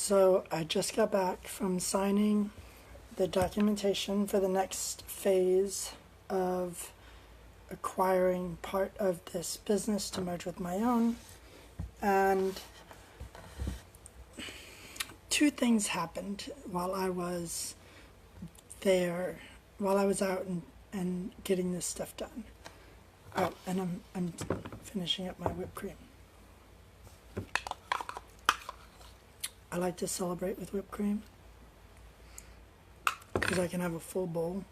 So I just got back from signing the documentation for the next phase of acquiring part of this business to merge with my own. And two things happened while I was there, while I was out and getting this stuff done. Oh, and I'm finishing up my whipped cream. I like to celebrate with whipped cream because I can have a full bowl,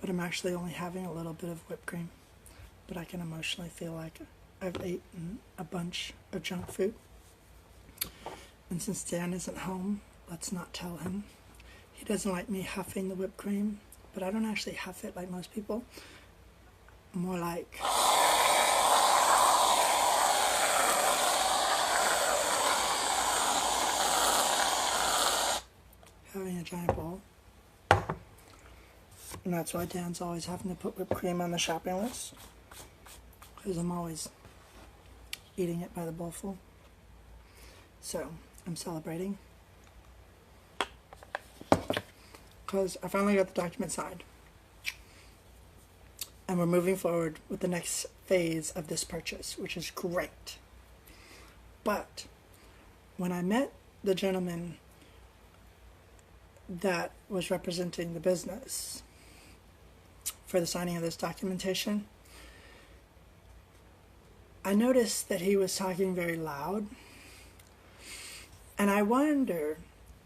but I'm actually only having a little bit of whipped cream. But I can emotionally feel like I've eaten a bunch of junk food. And since Dan isn't home, let's not tell him. He doesn't like me huffing the whipped cream, but I don't actually huff it like most people. More like having a giant bowl. And that's why Dan's always having to put whipped cream on the shopping list, because I'm always eating it by the bowlful. So I'm celebrating because I finally got the document signed, and we're moving forward with the next phase of this purchase, which is great. But when I met the gentleman that was representing the business for the signing of this documentation, I noticed that he was talking very loud. And I wonder,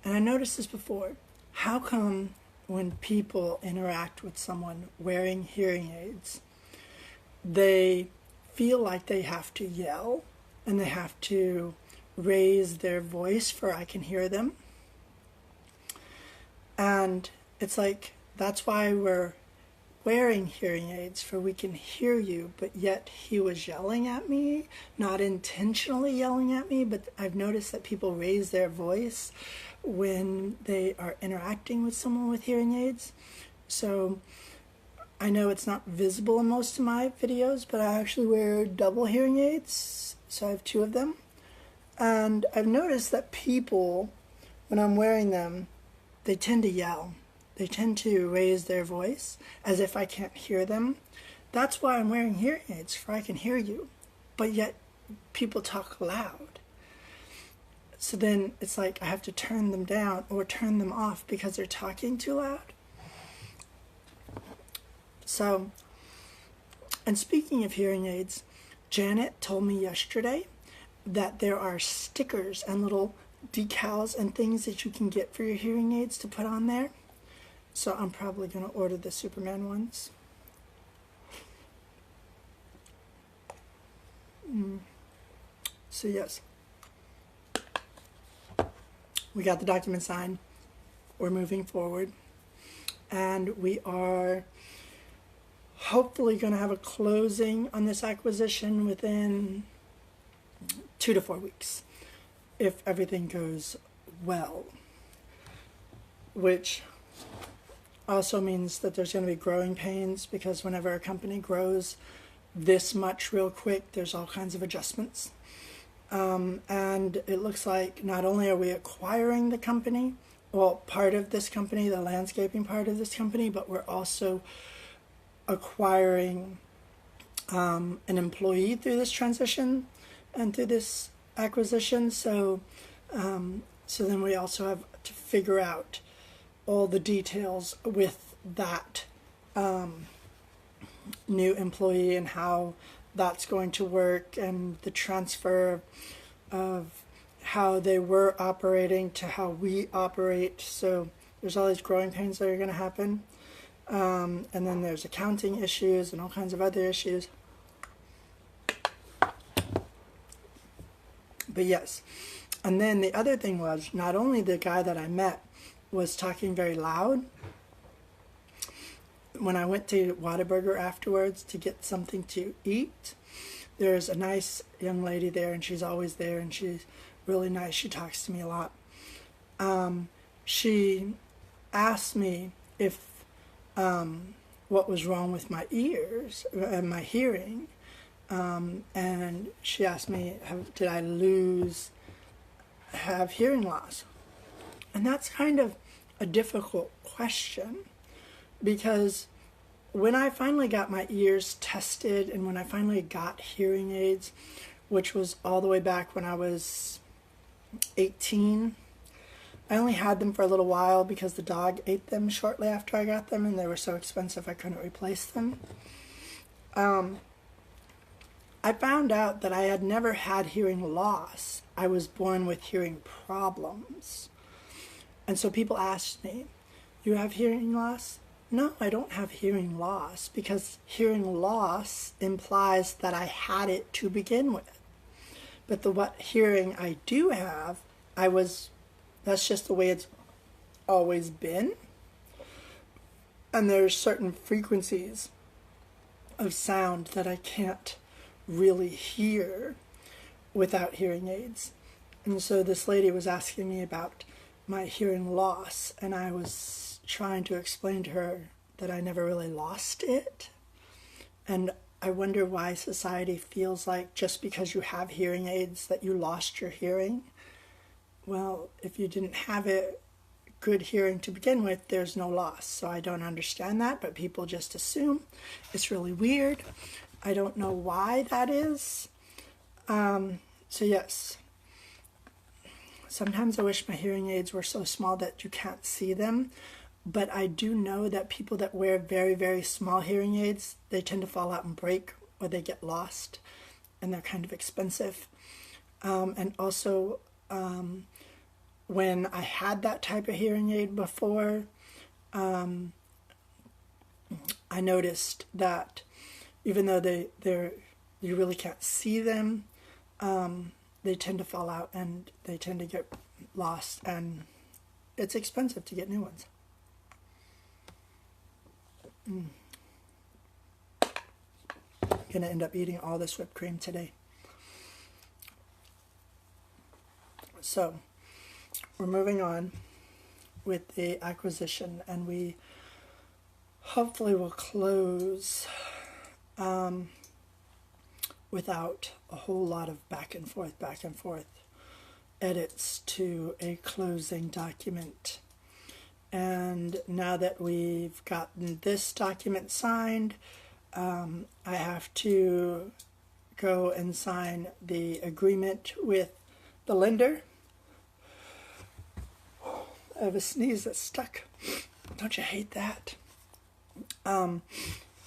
and I noticed this before, how come when people interact with someone wearing hearing aids, they feel like they have to yell and they have to raise their voice for I can hear them? And it's like, that's why we're wearing hearing aids, for we can hear you, but yet he was yelling at me, not intentionally yelling at me, but I've noticed that people raise their voice when they are interacting with someone with hearing aids. So I know it's not visible in most of my videos, but I actually wear double hearing aids, so I have two of them. And I've noticed that people, when I'm wearing them, they tend to yell. They tend to raise their voice as if I can't hear them. That's why I'm wearing hearing aids, for I can hear you. But yet people talk loud. So then it's like I have to turn them down or turn them off because they're talking too loud. So, and speaking of hearing aids, Janet told me yesterday that there are stickers and little decals and things that you can get for your hearing aids to put on there. So I'm probably going to order the Superman ones. So yes, we got the document signed. We're moving forward. And we are hopefully going to have a closing on this acquisition within 2 to 4 weeks, if everything goes well. Which also means that there's going to be growing pains, because whenever a company grows this much real quick, there's all kinds of adjustments. And it looks like not only are we acquiring the company, well, part of this company, the landscaping part of this company, but we're also acquiring an employee through this transition and through this acquisition. So then we also have to figure out all the details with that new employee and how that's going to work, and the transfer of how they were operating to how we operate. So there's all these growing pains that are going to happen. And then there's accounting issues and all kinds of other issues. But yes. And then the other thing was, not only the guy that I met was talking very loud. When I went to Whataburger afterwards to get something to eat, there's a nice young lady there, and she's always there, and she's really nice. She talks to me a lot. She asked me if what was wrong with my ears and my hearing, and she asked me, did I lose have hearing loss? And that's kind of a difficult question, because when I finally got my ears tested and when I finally got hearing aids, which was all the way back when I was 18, I only had them for a little while because the dog ate them shortly after I got them and they were so expensive I couldn't replace them. I found out that I had never had hearing loss. I was born with hearing problems. And so people asked me, you have hearing loss? No, I don't have hearing loss, because hearing loss implies that I had it to begin with. But what hearing I do have, that's just the way it's always been. And there's certain frequencies of sound that I can't really hear without hearing aids. And so this lady was asking me about my hearing loss, and I was trying to explain to her that I never really lost it. And I wonder why society feels like just because you have hearing aids that you lost your hearing. Well, if you didn't have it good hearing to begin with, there's no loss. So I don't understand that, but people just assume. It's really weird. I don't know why that is. So yes, sometimes I wish my hearing aids were so small that you can't see them, but I do know that people that wear very, very small hearing aids, they tend to fall out and break, or they get lost, and they're kind of expensive. And also, when I had that type of hearing aid before, I noticed that even though you really can't see them, they tend to fall out and they tend to get lost, and it's expensive to get new ones. I'm gonna end up eating all this whipped cream today. So we're moving on with the acquisition, and we hopefully will close without a whole lot of back and forth edits to a closing document. And now that we've gotten this document signed, I have to go and sign the agreement with the lender. I have a sneeze that's stuck. Don't you hate that?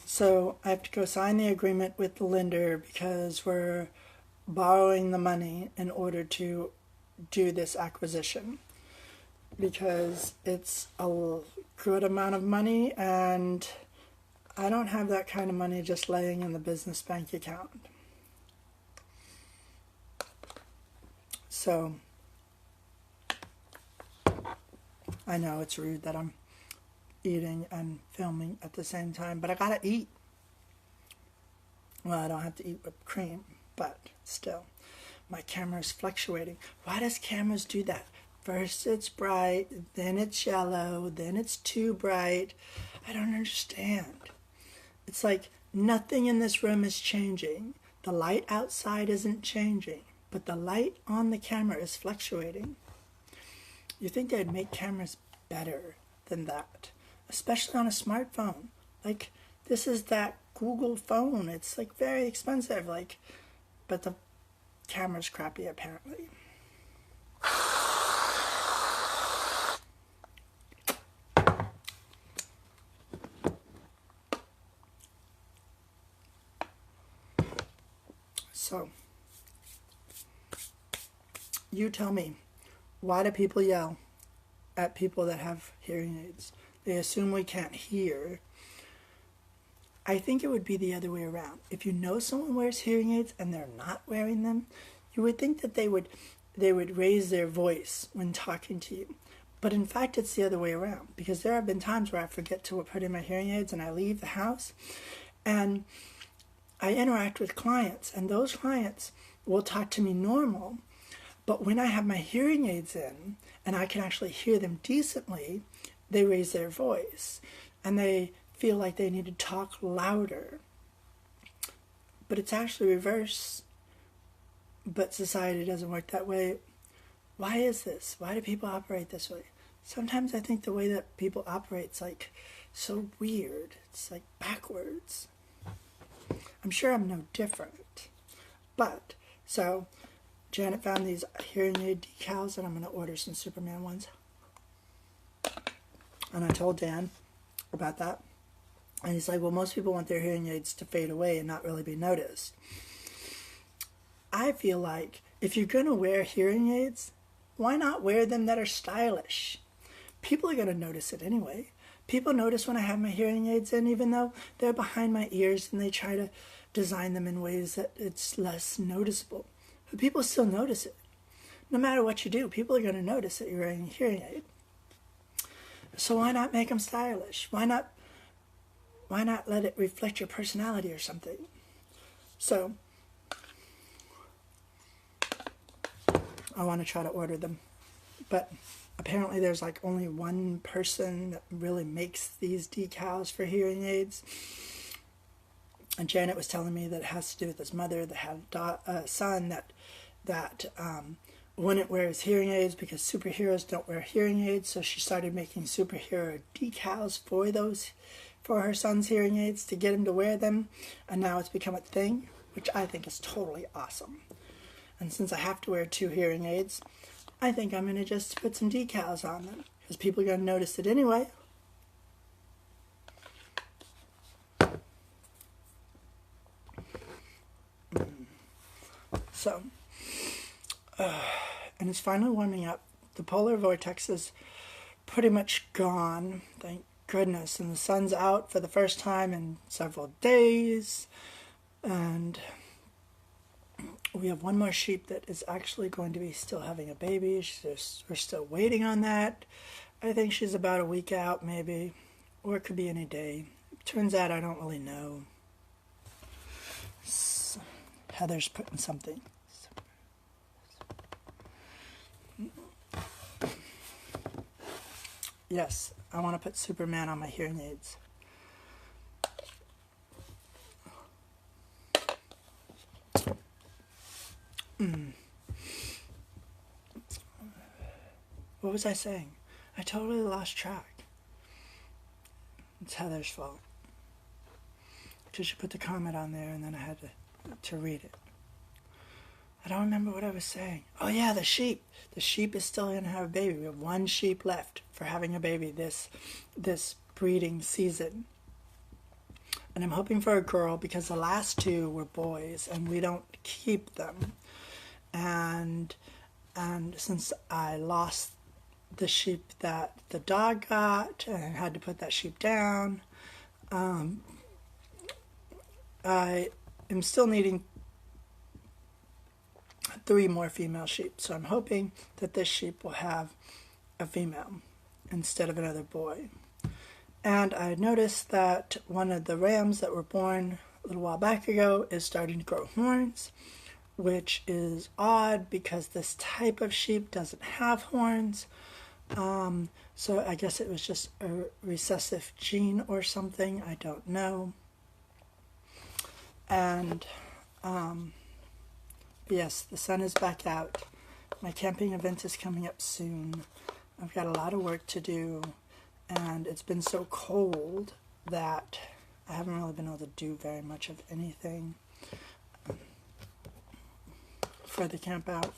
So I have to go sign the agreement with the lender because we're borrowing the money in order to do this acquisition, because it's a good amount of money and I don't have that kind of money just laying in the business bank account. So I know it's rude that I'm eating and filming at the same time, but I gotta eat. Well, I don't have to eat whipped cream, but still, my camera is fluctuating. Why does cameras do that? First it's bright, then it's yellow, then it's too bright. I don't understand. It's like nothing in this room is changing. The light outside isn't changing, but the light on the camera is fluctuating. You think they'd make cameras better than that, especially on a smartphone. Like, this is that Google phone. It's like very expensive, like, but the camera's crappy apparently. So, you tell me, why do people yell at people that have hearing aids? They assume we can't hear. I think it would be the other way around. If you know someone wears hearing aids and they're not wearing them, you would think that they would raise their voice when talking to you. But in fact, it's the other way around, because there have been times where I forget to put in my hearing aids and I leave the house and I interact with clients, and those clients will talk to me normal. But when I have my hearing aids in and I can actually hear them decently, they raise their voice and they feel like they need to talk louder. But it's actually reverse. But society doesn't work that way. why is this? Why do people operate this way? Sometimes I think the way that people operate is like so weird. It's like backwards. I'm sure I'm no different. But, so, Janet found these hearing aid decals, and I'm going to order some Superman ones. And I told Dan about that. And he's like, well, most people want their hearing aids to fade away and not really be noticed. I feel like if you're going to wear hearing aids, why not wear them that are stylish? People are going to notice it anyway. People notice when I have my hearing aids in, even though they're behind my ears, and they try to design them in ways that it's less noticeable. But people still notice it. No matter what you do, people are going to notice that you're wearing a hearing aid. So why not make them stylish? Why not let it reflect your personality or something? So I want to try to order them. But apparently there's like only one person that really makes these decals for hearing aids. And Janet was telling me that it has to do with his mother that had a son that wouldn't wear his hearing aids because superheroes don't wear hearing aids. So she started making superhero decals for her son's hearing aids to get him to wear them. And now it's become a thing, which I think is totally awesome. And since I have to wear 2 hearing aids, I think I'm going to just put some decals on them because people are going to notice it anyway. So, and it's finally warming up. The polar vortex is pretty much gone, thank goodness, and the sun's out for the first time in several days, and we have one more sheep that is actually going to be still having a baby. We're still waiting on that. I think she's about a week out, maybe, or it could be any day. Turns out I don't really know. So, Heather's putting something. Yes, I want to put Superman on my hearing aids. What was I saying? I totally lost track. It's Heather's fault. Because she put the comment on there and then I had to read it. I don't remember what I was saying. Oh yeah, the sheep. The sheep is still going to have a baby. We have 1 sheep left for having a baby this breeding season. And I'm hoping for a girl because the last 2 were boys and we don't keep them. And since I lost the sheep that the dog got and had to put that sheep down, I am still needing 3 more female sheep. So I'm hoping that this sheep will have a female instead of another boy. And I noticed that one of the rams that were born a little while back ago is starting to grow horns, which is odd because this type of sheep doesn't have horns. So I guess it was just a recessive gene or something. I don't know. And yes, the sun is back out. My camping event is coming up soon. I've got a lot of work to do, and it's been so cold that I haven't really been able to do very much of anything for the camp out.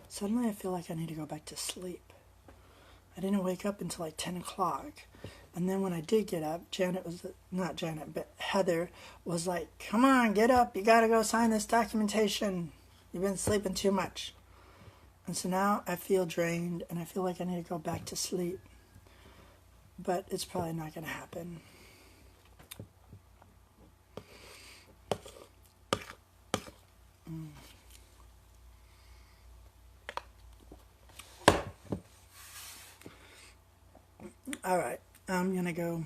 Suddenly I feel like I need to go back to sleep. I didn't wake up until like 10 o'clock. And then when I did get up, Heather was like, come on, get up. You got to go sign this documentation. You've been sleeping too much. And so now I feel drained and I feel like I need to go back to sleep. But it's probably not going to happen. All right, I'm going to go.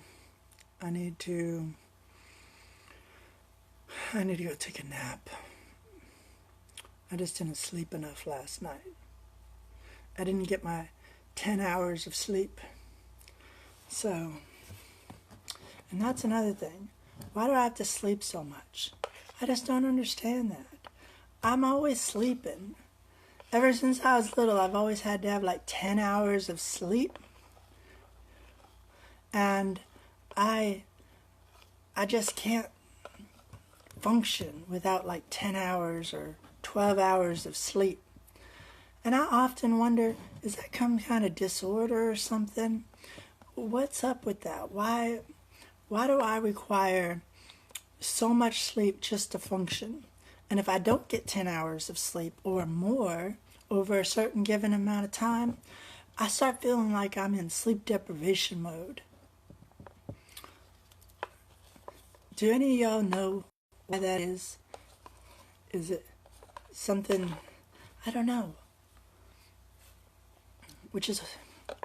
I need to go take a nap. I just didn't sleep enough last night. I didn't get my 10 hours of sleep. So, and that's another thing. Why do I have to sleep so much? I just don't understand that. I'm always sleeping. Ever since I was little, I've always had to have like 10 hours of sleep. And I I just can't function without like 10 hours or 12 hours of sleep. And I often wonder, is that some kind of disorder or something? What's up with that? Why do I require so much sleep just to function? And if I don't get 10 hours of sleep or more over a certain given amount of time, I start feeling like I'm in sleep deprivation mode. Do any of y'all know why that is? Is it something, I don't know, which is,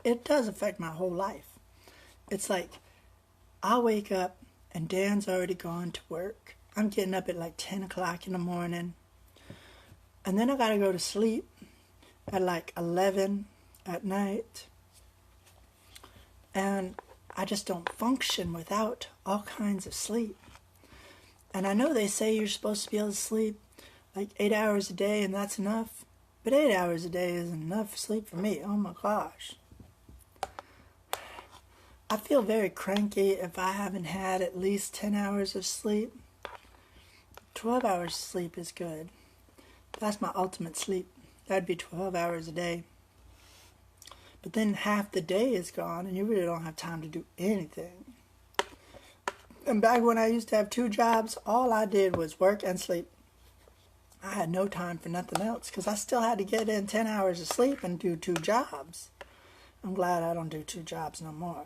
it does affect my whole life. It's like I wake up and Dan's already gone to work. I'm getting up at like 10 o'clock in the morning. And then I gotta go to sleep at like 11 at night. And I just don't function without all kinds of sleep. And I know they say you're supposed to be able to sleep like 8 hours a day and that's enough. But 8 hours a day isn't enough sleep for me. Oh my gosh. I feel very cranky if I haven't had at least 10 hours of sleep. 12 hours of sleep is good. That's my ultimate sleep. That'd be 12 hours a day. But then half the day is gone and you really don't have time to do anything. And back when I used to have 2 jobs, all I did was work and sleep. I had no time for nothing else because I still had to get in 10 hours of sleep and do 2 jobs. I'm glad I don't do 2 jobs no more.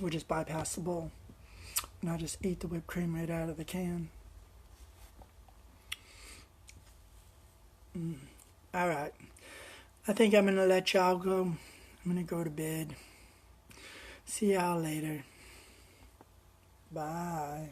We just bypass the bowl. And I just eat the whipped cream right out of the can. Alright. I think I'm going to let y'all go. I'm going to go to bed. See y'all later. Bye.